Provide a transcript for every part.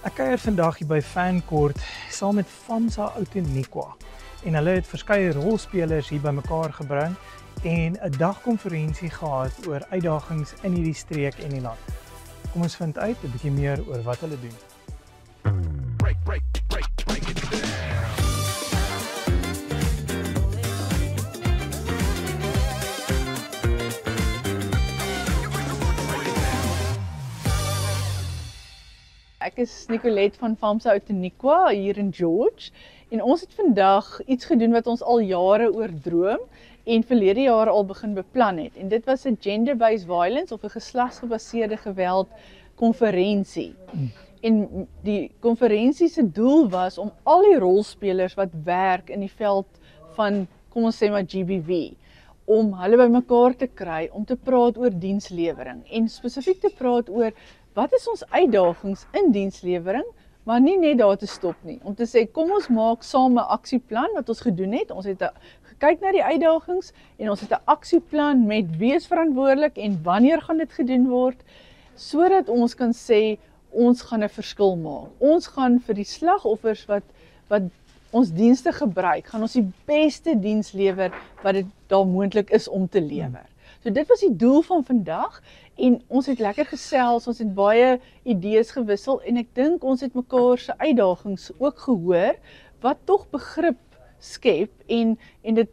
Ek kuier vandag hier by Fancourt saam met FAMSA Outeniqua en hulle het verskeie rolspelers hier bymekaar gebring en 'n dagkonferensie gehad oor uitdagings in hierdie streek en die land. Kom ons vind uit 'n bietjie meer oor wat hulle doen. Ek is Nicolette van FAMSA Outeniqua hier in George en ons het vandag iets gedoen wat ons al jare oordroom en verlede jaar al begin beplan het. En dit was 'n gender-based violence of 'n geslagsgebaseerde geweld konferensie. En die konferensie se doel was om al die rolspelers wat werk in die veld van, kom ons sê maar GBV, om hulle bymekaar te kry om te praat oor dienslewering en spesifiek te praat oor wat is ons uitdagings in dienslewering, maar nie net daar te stop nie. Om te sê, kom ons maak saam 'n aksieplan wat ons gedoen het. Ons het gekyk na die uitdagings en ons het 'n aksieplan met wie is verantwoordelik en wanneer gaan dit gedoen word, sodat ons kan sê, ons gaan 'n verskil maak. Ons gaan vir die slagoffers wat ons dienste gebruik, gaan ons die beste diens lewer wat dit daar moontlik is om te lewer. So dit was die doel van vandag en ons het lekker gesels, ons het baie idees gewissel en ek dink ons het mekaar se uitdagings ook gehoor wat tog begrip skep en dit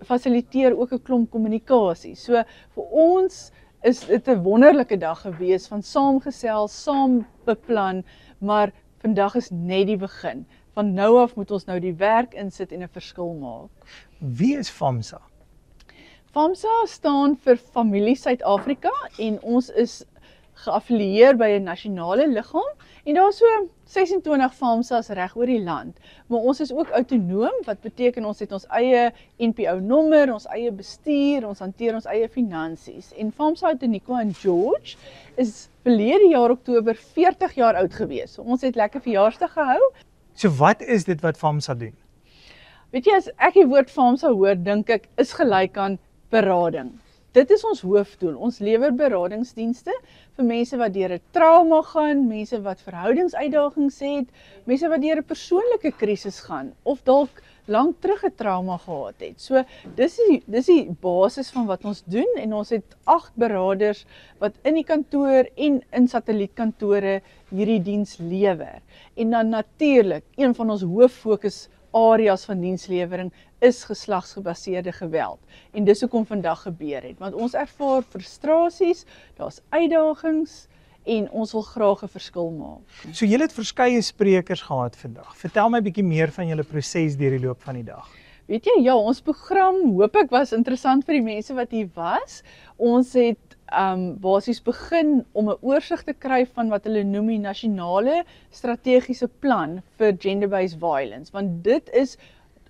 fasiliteer ook 'n klomp kommunikasie. So vir ons is dit 'n wonderlike dag gewees van saamgesels, saam beplan, maar vandag is net die begin. Van nou af moet ons nou die werk insit en 'n verskil maak. Wie is FAMSA? FAMSA staan vir Familie Suid-Afrika en ons is geaffilieer by 'n nasionale liggaam en daar is so 26 FAMSA's reg oor die land. Maar ons is ook autonoom, wat beteken ons het ons eie NPO-nommer, ons eie bestuur, ons hanteer ons eie finansies. En FAMSA Outeniqua in George is verlede jaar Oktober 40 jaar oud gewees. So ons het lekker verjaarsdag gehou. So wat is dit wat FAMSA doen? Weet jy, as ek die woord FAMSA hoor, dink ek is gelyk aan berading. Dit is ons hoofdoel. Ons lewer beradingsdienste vir mense wat deur 'n trauma gaan, mense wat verhoudingsuitdagings het, mense wat deur 'n persoonlike krisis gaan of dalk lank terug 'n trauma gehad het. So dis die basis van wat ons doen en ons het 8 beraders wat in die kantoor en in satellietkantore hierdie diens lewer. En dan natuurlik, een van ons hooffokus areas van dienslewering is geslagsgebaseerde geweld. En dis hoekom vandag gebeur het, want ons ervaar frustrasies, daar's uitdagings en ons wil graag 'n verskil maak. So julle het verskeie sprekers gehad vandag. Vertel my 'n bietjie meer van julle proses deur die loop van die dag. Weet jy, ja, ons program hoop ek was interessant vir die mense wat hier was. Ons het basies begin om 'n oorsig te kry van wat hulle noem die nasionale strategiese plan vir gender-based violence, want dit is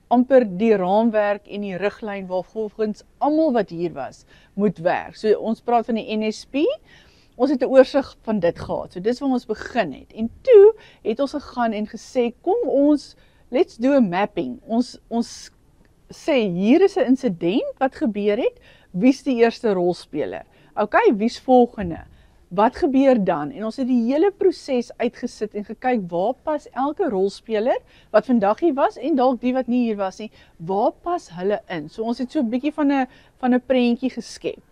amper die raamwerk en die riglyn waarvolgens almal wat hier was moet werk. So ons praat van die NSP. Ons het 'n oorsig van dit gehad. So dis waar ons begin het. En toe het ons gegaan en gesê, kom ons let's do a mapping. Ons sê hier is 'n insident wat gebeur het. Wie's die eerste rolspeler? Okay, wie's volgende? Wat gebeur dan? En ons het die hele proses uitgesit en gekyk waar pas elke rolspeler wat vandag hier was en dalk die wat nie hier was nie, waar pas hulle in? So ons het so 'n bietjie van 'n prentjie geskep.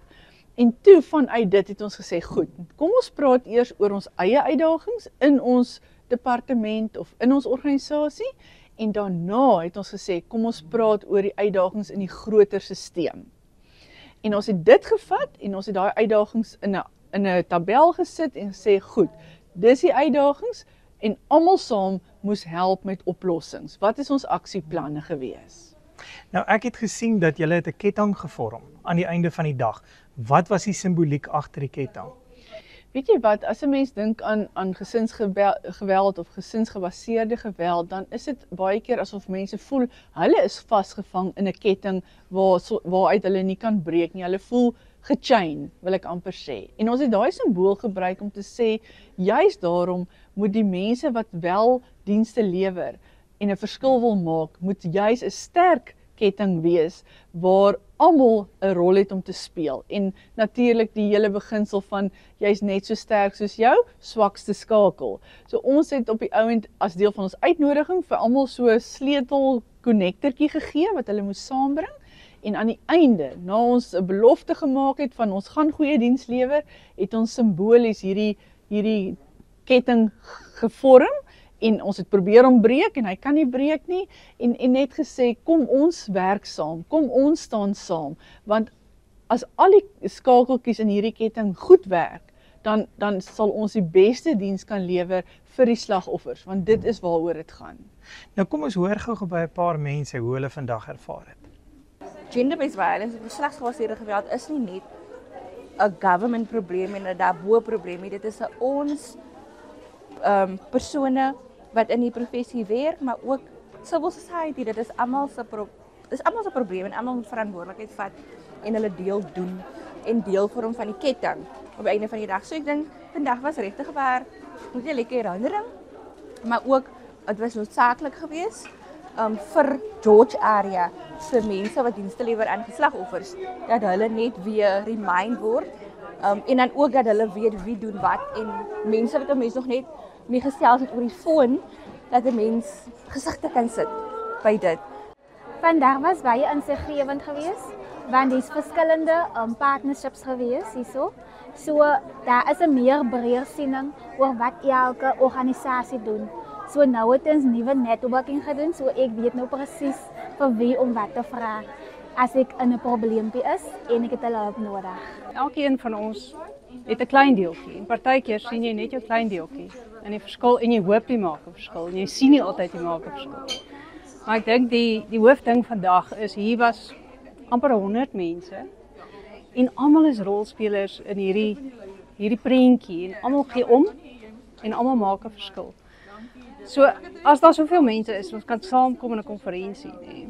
En toe vanuit dit het ons gesê, goed, kom ons praat eers oor ons eie uitdagings in ons departement of in ons organisasie en daarna het ons gesê, kom ons praat oor die uitdagings in die groter stelsel. En ons het dit gevat en ons het daai uitdagings in 'n tabel gesit en gesê, goed, dis die uitdagings en almal saam moes help met oplossings. Wat is ons aksieplanne gewees? Nou ek het gesien dat julle het 'n ketting gevorm aan die einde van die dag. Wat was die simboliek agter die ketting? Weet jy wat, as 'n mens dink aan gesinsgeweld of gesinsgebaseerde geweld, dan is dit baie keer asof mense voel, hulle is vasgevang in 'n ketting waaruit hulle nie kan breek nie. Hulle voel gechain, wil ek amper sê. En ons het daai simbool gebruik om te sê, juist daarom moet die mense wat wel dienste lewer en 'n verskil wil maak, moet juist 'n sterk ketting wees waar almal 'n rol het om te speel. En natuurlik die hele beginsel van jy's net so sterk soos jou swakste skakel. So ons het op die ouend as deel van ons uitnodiging vir almal so 'n sleutel konnektertjie gegee wat hulle moes saambring. En aan die einde, na ons 'n belofte gemaak het van ons gaan goeie diens lewer, het ons simbolies hierdie ketting gevorm en ons het probeer om breek en hy kan nie breek nie en net gesê kom ons werk saam, kom ons staan saam, want as al die skakeltjies in hierdie ketting goed werk, dan sal ons die beste diens kan lewer vir die slagoffers, want dit is waaroor dit gaan. Nou kom ons hoor gou by 'n paar mense hoe hulle vandag ervaar het. Gender-based violence, geslagsgebaseerde geweld is nie net 'n government probleem en 'n daarbo probleem nie. Dit is 'n ons persone wat in die professie werk, maar ook civil society. Dit is almal se probleem en almal moet verantwoordelikheid vat en hulle deel doen en deel vorm van die ketting op die einde van die dag. So ek dink vandag was regtig waar moet jy lekker herinnering, maar ook dit was noodsaaklik geweest vir George area se mense wat dienste lewer aan geslagoffers, dat hulle net weer remind word en dan ook dat hulle weet wie doen wat en mense wat 'n mens nog net mee gesels het oor die foon, dat 'n mens gesigte kan sit by dit. Vandag was baie insiggewend geweest, want daar's verskillende partnerships geweest hierso. So daar is 'n meer breër siening oor wat elke organisasie doen. So nou het ons nuwe netwerking gedoen, so ek weet nou presies vir wie om wat te vra as ek in 'n probleempie is en ek het hulle hulp nodig. Elkeen van ons het 'n klein deeltjie en partykeer sien jy net jou klein deeltjie en die verskil en jy hoop die maak 'n verskil en jy sien nie altyd die maak 'n verskil. Maar ek dink die hoofding vandag is hier was amper 100 mense en almal is rolspelers in hierdie prentjie en almal gee om en almal maak 'n verskil. So as daar soveel mense is, ons kan saamkom in 'n konferensie, nee.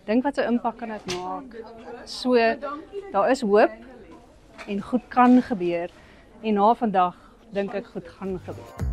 Dink wat 'n impak kan dit maak. So daar is hoop en goed kan gebeur en na vandag dink ek goed gaan gebeur.